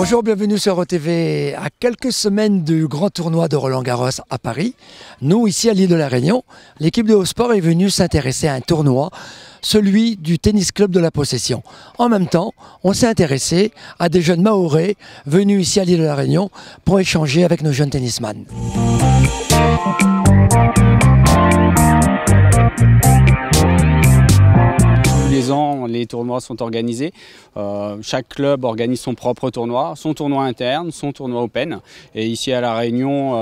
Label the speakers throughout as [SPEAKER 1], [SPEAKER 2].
[SPEAKER 1] Bonjour, bienvenue sur OTV. À quelques semaines du grand tournoi de Roland-Garros à Paris, nous, ici à l'île de la Réunion, l'équipe de Haut-Sport est venue s'intéresser à un tournoi, celui du tennis club de la Possession. En même temps, on s'est intéressé à des jeunes Mahorais venus ici à l'île de la Réunion pour échanger avec nos jeunes tennisman.
[SPEAKER 2] Tous les ans, les tournois sont organisés. Chaque club organise son propre tournoi, son tournoi interne, son tournoi open. Et ici à La Réunion,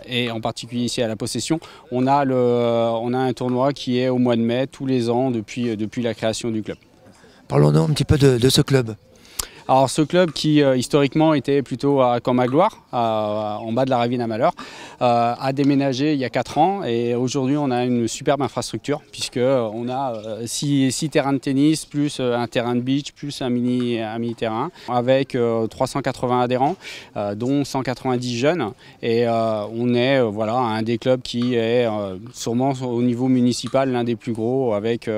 [SPEAKER 2] et en particulier ici à la Possession, on a un tournoi qui est au mois de mai tous les ans depuis la création du club.
[SPEAKER 1] Parlons-nous un petit peu de ce club.
[SPEAKER 2] Alors ce club qui historiquement était plutôt à Camp-Magloire, en bas de la ravine à Malheur, a déménagé il y a 4 ans et aujourd'hui on a une superbe infrastructure puisqu'on a 6 terrains de tennis, plus un terrain de beach, plus un mini terrain avec 380 adhérents, dont 190 jeunes et on est un des clubs qui est sûrement au niveau municipal l'un des plus gros avec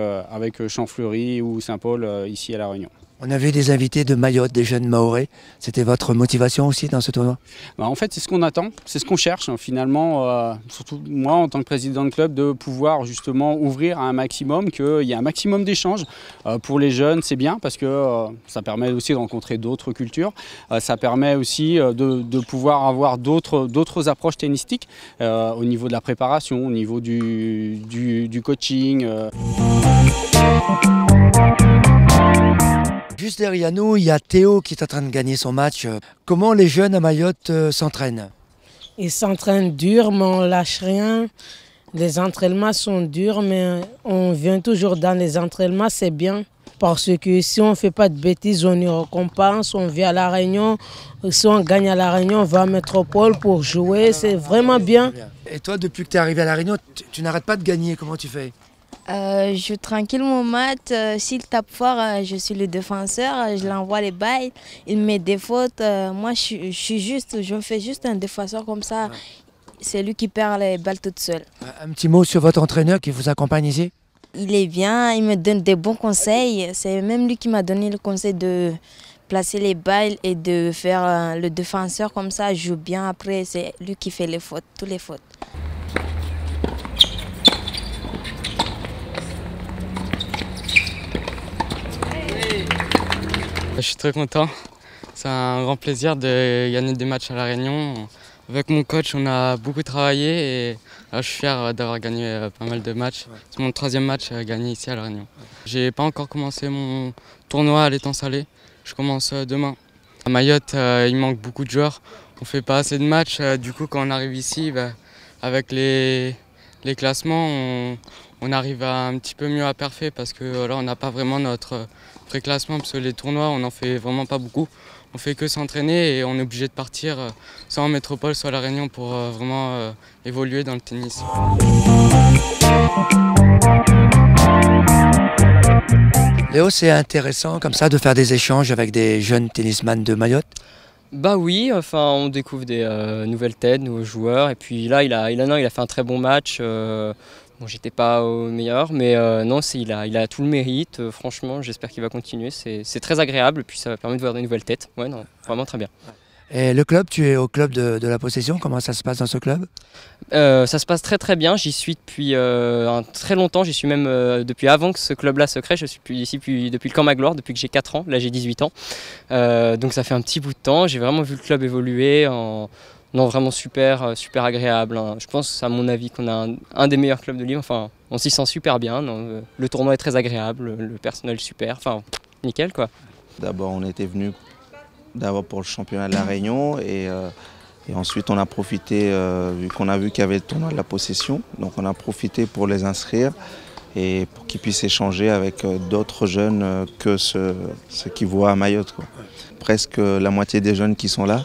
[SPEAKER 2] Champfleury ou Saint-Paul ici à La Réunion.
[SPEAKER 1] On avait des invités de Mayotte, des jeunes Mahorais. C'était votre motivation aussi dans ce tournoi?
[SPEAKER 2] En fait, c'est ce qu'on attend, c'est ce qu'on cherche finalement, surtout moi en tant que président de club, de pouvoir justement ouvrir à un maximum, qu'il y ait un maximum d'échanges. Pour les jeunes, c'est bien parce que ça permet aussi de rencontrer d'autres cultures. Ça permet aussi de pouvoir avoir d'autres approches tennistiques au niveau de la préparation, au niveau du coaching.
[SPEAKER 1] Juste derrière nous, il y a Théo qui est en train de gagner son match. Comment les jeunes à Mayotte s'entraînent?
[SPEAKER 3] Ils s'entraînent dur, mais on lâche rien. Les entraînements sont durs, mais on vient toujours dans les entraînements, c'est bien. Parce que si on ne fait pas de bêtises, on y récompense, on vient à La Réunion. Si on gagne à La Réunion, on va à Métropole pour jouer, c'est vraiment bien.
[SPEAKER 1] Et toi, depuis que tu es arrivé à La Réunion, tu n'arrêtes pas de gagner, comment tu fais?
[SPEAKER 4] Je joue tranquille mon match. S'il tape fort, je suis le défenseur. Je l'envoie les balles. Il met des fautes. Moi, je fais juste un défenseur comme ça. C'est lui qui perd les balles toute seule.
[SPEAKER 1] Un petit mot sur votre entraîneur qui vous accompagne ici?
[SPEAKER 4] Il est bien, il me donne des bons conseils. C'est même lui qui m'a donné le conseil de placer les balles et de faire le défenseur comme ça. Je joue bien. Après, c'est lui qui fait les fautes, toutes les fautes.
[SPEAKER 5] Je suis très content, c'est un grand plaisir de gagner des matchs à La Réunion. Avec mon coach, on a beaucoup travaillé et je suis fier d'avoir gagné pas mal de matchs. C'est mon 3e match gagné ici à La Réunion. J'ai pas encore commencé mon tournoi à l'étang salé, je commence demain. À Mayotte, il manque beaucoup de joueurs, on fait pas assez de matchs. Du coup, quand on arrive ici, avec les classements, on arrive un petit peu mieux à parfait parce que là, on n'a pas vraiment notre pré-classement parce que les tournois, on n'en fait vraiment pas beaucoup. On fait que s'entraîner et on est obligé de partir soit en métropole, soit à La Réunion pour vraiment évoluer dans le tennis.
[SPEAKER 1] Léo, c'est intéressant comme ça de faire des échanges avec des jeunes tennisman de Mayotte?
[SPEAKER 6] Bah oui, enfin on découvre des nouvelles têtes, nouveaux joueurs et puis là il a fait un très bon match. Bon, j'étais pas au meilleur, mais non, il a tout le mérite. Franchement, j'espère qu'il va continuer. C'est très agréable, et puis ça permet de voir des nouvelles têtes. Ouais, non, vraiment très bien.
[SPEAKER 1] Et le club, tu es au club de la Possession, comment ça se passe dans ce club?
[SPEAKER 6] Ça se passe très très bien, j'y suis depuis très longtemps, j'y suis même depuis avant que ce club-là se crée. Je suis ici depuis le Camp-Magloire, depuis que j'ai 4 ans, là j'ai 18 ans. Donc ça fait un petit bout de temps, j'ai vraiment vu le club évoluer Non, vraiment super agréable. Hein. Je pense, à mon avis, qu'on a un des meilleurs clubs de l'île. Enfin, on s'y sent super bien. Non. Le tournoi est très agréable, le personnel super. Enfin, nickel quoi.
[SPEAKER 7] D'abord, on était venu pour le championnat de La Réunion et ensuite on a profité, vu qu'on a vu qu'il y avait le tournoi de la Possession, donc on a profité pour les inscrire et pour qu'ils puissent échanger avec d'autres jeunes que ceux qui voient à Mayotte, quoi. Presque la moitié des jeunes qui sont là,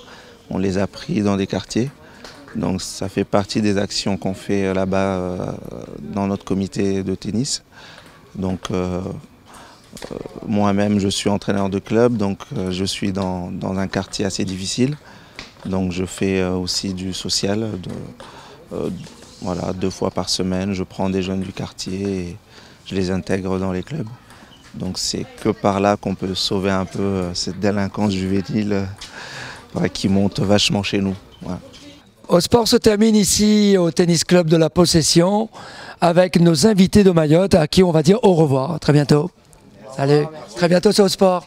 [SPEAKER 7] on les a pris dans des quartiers. Donc ça fait partie des actions qu'on fait là-bas dans notre comité de tennis. Donc moi-même je suis entraîneur de club, donc je suis dans un quartier assez difficile. Donc je fais aussi du social. Voilà, 2 fois par semaine, je prends des jeunes du quartier et je les intègre dans les clubs. Donc c'est que par là qu'on peut sauver un peu cette délinquance juvénile qui monte vachement chez nous. Ouais.
[SPEAKER 1] Au-Sport se termine ici au Tennis Club de la Possession avec nos invités de Mayotte à qui on va dire au revoir. Très bientôt. Salut. Très bientôt sur Au-Sport.